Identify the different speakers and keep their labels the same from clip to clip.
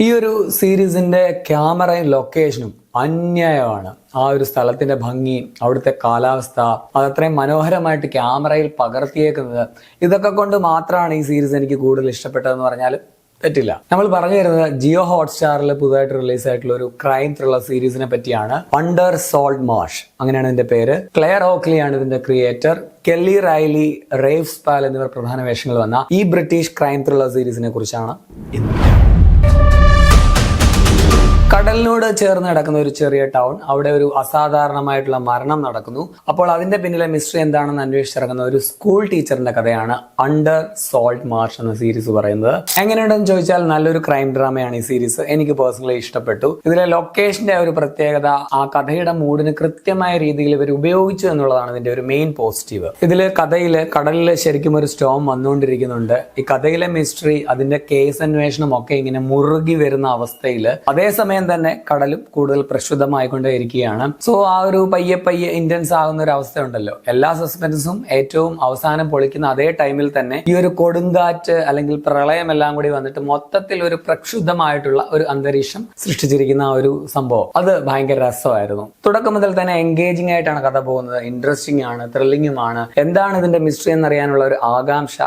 Speaker 1: ഈ ഒരു സീരീസിന്റെ ക്യാമറയും ലൊക്കേഷനും അന്യായമാണ്. ആ ഒരു സ്ഥലത്തിന്റെ ഭംഗി, അവിടുത്തെ കാലാവസ്ഥ, അതത്രയും മനോഹരമായിട്ട് ക്യാമറയിൽ പകർത്തിയേക്കുന്നത്, ഇതൊക്കെ കൊണ്ട് മാത്രമാണ് ഈ സീരീസ് എനിക്ക് കൂടുതൽ ഇഷ്ടപ്പെട്ടതെന്ന് പറഞ്ഞാൽ തെറ്റില്ല. നമ്മൾ പറഞ്ഞു തരുന്നത് ജിയോ ഹോട്ട്സ്റ്റാറിൽ പുതുതായിട്ട് റിലീസ് ആയിട്ടുള്ള ഒരു ക്രൈം ത്രില്ലർ സീരീസിനെ പറ്റിയാണ്. അണ്ടർ സോൾട്ട് മാർഷ്, അങ്ങനെയാണ് ഇതിന്റെ പേര്. ക്ലെയർ ഓക്ലി ആണ് ഇതിന്റെ ക്രിയേറ്റർ. കെല്ലി റൈലി, റേവ് സ്പാൽ എന്നിവർ പ്രധാന വേഷങ്ങൾ വന്ന ഈ ബ്രിട്ടീഷ് ക്രൈം ത്രില്ലർ സീരീസിനെ കുറിച്ചാണ് ഇന്ന്. കടലിനോട് ചേർന്ന് കിടക്കുന്ന ഒരു ചെറിയ ടൗൺ, അവിടെ ഒരു അസാധാരണമായിട്ടുള്ള മരണം നടക്കുന്നു. അപ്പോൾ അതിന്റെ പിന്നിലെ മിസ്റ്ററി എന്താണെന്ന് അന്വേഷിച്ചിറങ്ങുന്ന ഒരു സ്കൂൾ ടീച്ചറിന്റെ കഥയാണ് അണ്ടർ സോൾട്ട് മാർഷ് എന്ന സീരീസ് പറയുന്നത്. എങ്ങനെയുണ്ടെന്ന് ചോദിച്ചാൽ നല്ലൊരു ക്രൈം ഡ്രാമയാണ് ഈ സീരീസ്. എനിക്ക് പേഴ്സണലി ഇഷ്ടപ്പെട്ടു. ഇതിലെ ലൊക്കേഷന്റെ ഒരു പ്രത്യേകത, ആ കഥയുടെ മൂഡിന് കൃത്യമായ രീതിയിൽ ഇവർ ഉപയോഗിച്ചു എന്നുള്ളതാണ് ഇതിന്റെ ഒരു മെയിൻ പോസിറ്റീവ്. ഇതില് കടലിൽ ശരിക്കും ഒരു സ്റ്റോം വന്നുകൊണ്ടിരിക്കുന്നുണ്ട്. ഈ കഥയിലെ മിസ്റ്ററി, അതിന്റെ കേസ് അന്വേഷണം ഒക്കെ ഇങ്ങനെ മുറുകി വരുന്ന അവസ്ഥയിൽ അതേസമയം തന്നെ കടലും കൂടുതൽ പ്രക്ഷുബ്ധമായിക്കൊണ്ടേയിരിക്കുകയാണ്. സോ ആ ഒരു പയ്യെ ഇന്റൻസ് ആകുന്ന ഒരു അവസ്ഥ ഉണ്ടല്ലോ. എല്ലാ സസ്പെൻസും ഏറ്റവും അവസാനം പൊളിക്കുന്ന അതേ ടൈമിൽ തന്നെ ഈ ഒരു കൊടുങ്കാറ്റ് അല്ലെങ്കിൽ പ്രളയം എല്ലാം കൂടി വന്നിട്ട് മൊത്തത്തിൽ ഒരു പ്രക്ഷുബ്ധമായിട്ടുള്ള ഒരു അന്തരീക്ഷം സൃഷ്ടിച്ചിരിക്കുന്ന ആ ഒരു സംഭവം, അത് ഭയങ്കര രസമായിരുന്നു. തുടക്കം മുതൽ തന്നെ എൻഗേജിംഗ് ആയിട്ടാണ് കഥ പോകുന്നത്. ഇൻട്രസ്റ്റിംഗ് ആണ്, ത്രില്ലിംഗുമാണ്. എന്താണ് ഇതിന്റെ മിസ്റ്ററി എന്നറിയാനുള്ള ഒരു ആകാംക്ഷ,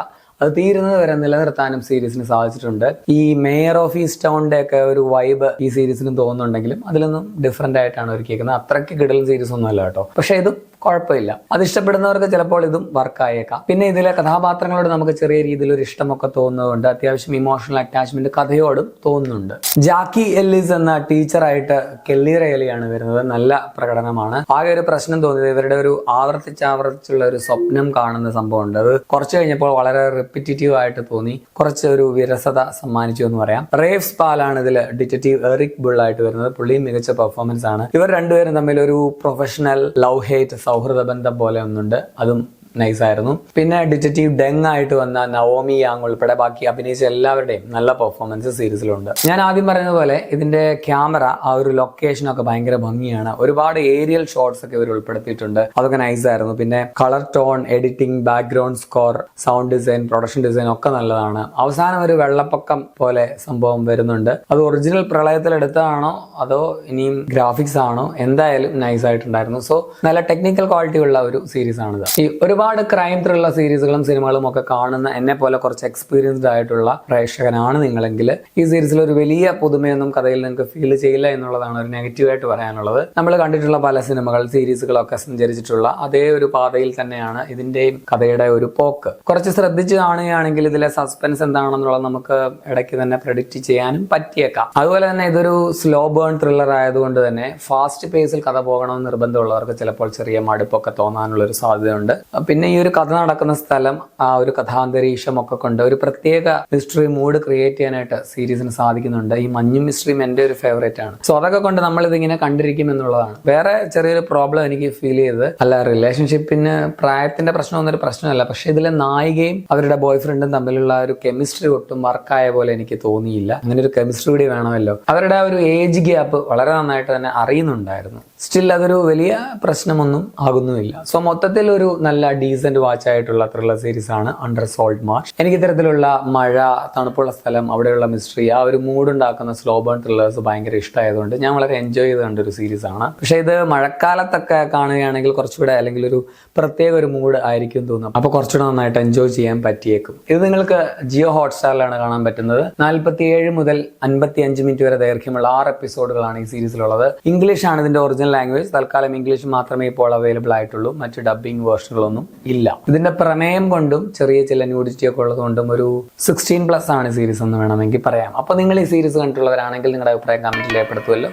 Speaker 1: അത് തീരുന്നത് വരെ നിലനിർത്താനും സീരീസിന് സാധിച്ചിട്ടുണ്ട്. ഈ മേയർ ഓഫ് ഈസ്റ്റൗണിന്റെ ഒക്കെ ഒരു വൈബ് ഈ സീരീസിനും തോന്നുന്നുണ്ടെങ്കിലും അതിലൊന്നും ഡിഫറെന്റ് ആയിട്ടാണ് ഒരുക്കിയിരിക്കുന്നത്. അത്രയ്ക്ക് കിടലൻ സീരീസ് ഒന്നും അല്ല കേട്ടോ. പക്ഷെ ഇതും കുഴപ്പമില്ല. അത് ഇഷ്ടപ്പെടുന്നവർക്ക് ചിലപ്പോൾ ഇതും വർക്കായേക്കാം. പിന്നെ ഇതിലെ കഥാപാത്രങ്ങളോട് നമുക്ക് ചെറിയ രീതിയിൽ ഒരു ഇഷ്ടമൊക്കെ തോന്നുന്നുണ്ട്. അത്യാവശ്യം ഇമോഷണൽ അറ്റാച്ച്മെന്റ് കഥയോടും തോന്നുന്നുണ്ട്. ജാക്കി എല്ലിസ് എന്ന ടീച്ചറായിട്ട് കെല്ലി റൈലിയാണ് വരുന്നത്. നല്ല പ്രകടനമാണ്. ആകെ ഒരു പ്രശ്നം തോന്നിയത് ഇവരുടെ ഒരു ആവർത്തിച്ചുള്ള ഒരു സ്വപ്നം കാണുന്ന സംഭവമുണ്ട്. അത് കുറച്ച് കഴിഞ്ഞപ്പോൾ വളരെ റിപ്പിറ്റേറ്റീവ് ആയിട്ട് തോന്നി. കുറച്ച് ഒരു വിരസത സമ്മാനിച്ചു എന്ന് പറയാം. റേവ് സ്പാലാണ് ഇതിൽ ഡിറ്റക്റ്റീവ് എറിക് ബുൾ ആയിട്ട് വരുന്നത്. പുള്ളിയും മികച്ച പെർഫോമൻസ് ആണ്. ഇവർ രണ്ടുപേരും തമ്മിൽ ഒരു പ്രൊഫഷണൽ ലവ് ഹേറ്റ് സൗഹൃദ ബന്ധം പോലെ ഒന്നുണ്ട്. അതും നൈസായിരുന്നു. പിന്നെ ഡിറ്റക്റ്റീവ് ഡെങ് ആയിട്ട് വന്ന നവോമി യാങ് ഉൾപ്പെടെ ബാക്കി അഭിനയിച്ച എല്ലാവരുടെയും നല്ല പെർഫോമൻസ് സീരീസിലുണ്ട്. ഞാൻ ആദ്യം പറഞ്ഞതുപോലെ ഇതിന്റെ ക്യാമറ, ആ ഒരു ലൊക്കേഷനൊക്കെ ഭയങ്കര ഭംഗിയാണ്. ഒരുപാട് ഏരിയൽ ഷോട്ട്സ് ഒക്കെ ഇവർ ഉൾപ്പെടുത്തിയിട്ടുണ്ട്. അതൊക്കെ നൈസായിരുന്നു. പിന്നെ colour tone, editing, background score, sound design, production design ഒക്കെ നല്ലതാണ്. അവസാനം ഒരു വെള്ളപ്പൊക്കം പോലെ സംഭവം വരുന്നുണ്ട്. അത് ഒറിജിനൽ പ്രളയത്തിൽ എടുത്തതാണോ അതോ ഇനിയും ഗ്രാഫിക്സ് ആണോ, എന്തായാലും നൈസായിട്ടുണ്ടായിരുന്നു. സോ നല്ല ടെക്നിക്കൽ ക്വാളിറ്റി ഉള്ള ഒരു സീരീസ് ആണിത്. ഈ ഒരുപാട് ക്രൈം ത്രില്ലർ സീരീസുകളും സിനിമകളും ഒക്കെ കാണുന്ന എന്നെ പോലെ കുറച്ച് എക്സ്പീരിയൻസ്ഡ് ആയിട്ടുള്ള പ്രേക്ഷകനാണ് നിങ്ങളെങ്കിൽ ഈ സീരീസിൽ ഒരു വലിയ പുതുമയൊന്നും കഥയിൽ നിങ്ങൾക്ക് ഫീൽ ചെയ്യില്ല എന്നുള്ളതാണ് ഒരു നെഗറ്റീവായിട്ട് പറയാനുള്ളത്. നമ്മൾ കണ്ടിട്ടുള്ള പല സിനിമകൾ, സീരീസുകളൊക്കെ സഞ്ചരിച്ചിട്ടുള്ള അതേ ഒരു പാതയിൽ തന്നെയാണ് ഇതിന്റെയും കഥയുടെ ഒരു പോക്ക്. കുറച്ച് ശ്രദ്ധിച്ച് കാണുകയാണെങ്കിൽ ഇതിലെ സസ്പെൻസ് എന്താണെന്നുള്ളത് നമുക്ക് ഇടയ്ക്ക് തന്നെ പ്രെഡിക്റ്റ് ചെയ്യാനും പറ്റിയേക്കാം. അതുപോലെ തന്നെ ഇതൊരു സ്ലോ ബേൺ ത്രില്ലർ ആയതുകൊണ്ട് തന്നെ ഫാസ്റ്റ് പേസിൽ കഥ പോകണമെന്ന് നിർബന്ധമുള്ളവർക്ക് ചിലപ്പോൾ ചെറിയ മടുപ്പൊക്കെ തോന്നാനുള്ള ഒരു സാധ്യതയുണ്ട്. പിന്നെ ഈ ഒരു കഥ നടക്കുന്ന സ്ഥലം, ആ ഒരു കഥാന്തരീക്ഷം ഒക്കെ കൊണ്ട് ഒരു പ്രത്യേക മിസ്റ്ററി മൂഡ് ക്രിയേറ്റ് ചെയ്യാനായിട്ട് സീരീസിന് സാധിക്കുന്നുണ്ട്. ഈ മഞ്ഞും മിസ്റ്ററിയും എൻ്റെ ഒരു ഫേവറേറ്റ് ആണ്. സോ അതൊക്കെ കൊണ്ട് നമ്മൾ ഇതിങ്ങനെ കണ്ടിരിക്കും എന്നുള്ളതാണ്. വേറെ ചെറിയൊരു പ്രോബ്ലം എനിക്ക് ഫീൽ ചെയ്തത്, അല്ല റിലേഷൻഷിപ്പിന് പ്രായത്തിന്റെ പ്രശ്നമൊന്നും ഒരു പ്രശ്നമല്ല, പക്ഷെ ഇതിലെ നായികയും അവരുടെ ബോയ് ഫ്രണ്ടും തമ്മിലുള്ള ഒരു കെമിസ്ട്രി ഒട്ടും വർക്കായ പോലെ എനിക്ക് തോന്നിയില്ല. അങ്ങനെ ഒരു കെമിസ്ട്രി കൂടി വേണമല്ലോ. അവരുടെ ആ ഒരു ഏജ് ഗ്യാപ്പ് വളരെ നന്നായിട്ട് തന്നെ അറിയുന്നുണ്ടായിരുന്നു. സ്റ്റിൽ അതൊരു വലിയ പ്രശ്നമൊന്നും ആകുന്നുമില്ല. സോ മൊത്തത്തിൽ ഒരു നല്ല ഡീസന്റ് വാച്ച് ആയിട്ടുള്ള ത്രില്ലർ സീരീസ് ആണ് അണ്ടർ സോൾട്ട് മാർഷ്. എനിക്ക് ഇത്തരത്തിലുള്ള മഴ, തണുപ്പുള്ള സ്ഥലം, അവിടെയുള്ള മിസ്റ്ററി, ആ ഒരു മൂഡ് ഉണ്ടാക്കുന്ന സ്ലോ ബേൺ ത്രില്ലേഴ്സ് ഭയങ്കര ഇഷ്ടമായതുകൊണ്ട് ഞാൻ വളരെ എൻജോയ് ചെയ്ത് കണ്ടൊരു സീരീസ് ആണ്. പക്ഷെ ഇത് മഴക്കാലത്തൊക്കെ കാണുകയാണെങ്കിൽ കുറച്ചുകൂടെ, അല്ലെങ്കിൽ ഒരു പ്രത്യേക ഒരു മൂഡ് ആയിരിക്കും തോന്നും. അപ്പൊ കുറച്ചുകൂടെ നന്നായിട്ട് എൻജോയ് ചെയ്യാൻ പറ്റിയേക്കും. ഇത് നിങ്ങൾക്ക് ജിയോ ഹോട്ട്സ്റ്റാറിലാണ് കാണാൻ പറ്റുന്നത്. 47 മുതൽ 55 മിനിറ്റ് വരെ ദൈർഘ്യമുള്ള 6 എപ്പിസോഡുകളാണ് ഈ സീരീസിലുള്ളത്. ഇംഗ്ലീഷ് ആണ് ഇതിന്റെ ഒറിജിനൽ ലാംഗ്വേജ്. തൽക്കാലം ഇംഗ്ലീഷ് മാത്രമേ ഇപ്പോൾ അവൈലബിൾ ആയിട്ടുള്ളൂ. മറ്റ് ഡബ്ബിംഗ് വേർഷനുകളൊന്നും ഇല്ല. ഇതിന്റെ പ്രമേയം കൊണ്ടും ചെറിയ ചില ന്യൂഡിറ്റി ഒക്കെ ഉള്ളതുകൊണ്ടും ഒരു 16+ ആണ് സീരീസ് എന്ന് വേണമെങ്കിൽ പറയാം. അപ്പൊ നിങ്ങൾ ഈ സീരീസ് കണ്ടിട്ടുള്ളവരാണെങ്കിൽ നിങ്ങളുടെ അഭിപ്രായം കമന്റിൽ രേഖപ്പെടുത്തുമല്ലോ.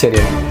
Speaker 1: ശരിയാണ്.